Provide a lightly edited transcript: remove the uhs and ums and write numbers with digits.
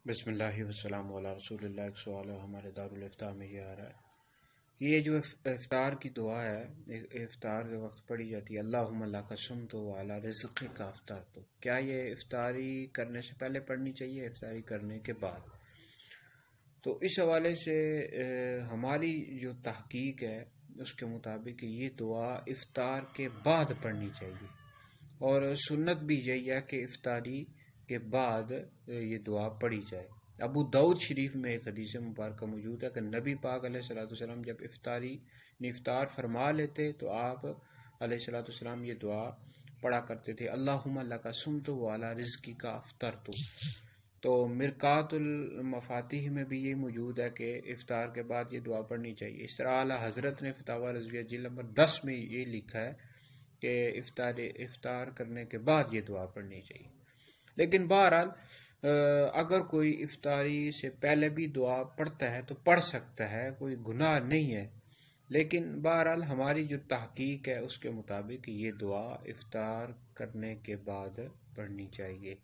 بسم اللہ والسلام علی رسول اللہ۔ ایک سوال ہے ہمارے دارالفتاح میں یہ آ رہا ہے کہ یہ جو افطار کی دعا ہے، افطار کے وقت پڑھی جاتی ہے، اللہم لک صمت وعلی رزقک افطرت، کیا یہ افطاری کرنے سے پہلے پڑھنی چاہیے، افطاری کرنے کے بعد؟ تو اس حوالے سے ہماری جو تحقیق ہے اس کے مطابق یہ دعا افطار کے بعد پڑھنی چاہیے، اور سنت بھی یہی ہے کہ افطاری کے بعد یہ دعا پڑھی جائے۔ ابو داؤد شریف میں ایک حدیث مبارکہ موجود ہے کہ نبی پاک علیہ الصلوۃ والسلام جب افطار فرما لیتے تو آپ علیہ الصلوۃ والسلام یہ دعا پڑھا کرتے تھے، اللہم لک صمت وعلی رزقک افطرت۔ تو مرقات المفاتیح میں بھی یہ موجود ہے کہ افطار کے بعد یہ دعا پڑھنی چاہیے۔ اس طرح اعلیٰ حضرت نے فتاویٰ رضویہ جلد نمبر 10 میں یہ لکھا ہے کہ افطار کرنے کے بعد یہ دعا پڑھنی چاہیے۔ لیکن بہرحال اگر کوئی افطاری سے پہلے بھی دعا پڑھتا ہے تو پڑھ سکتا ہے، کوئی گناہ نہیں ہے، لیکن بہرحال ہماری جو تحقیق ہے اس کے مطابق یہ دعا افطار کرنے کے بعد پڑھنی چاہیے۔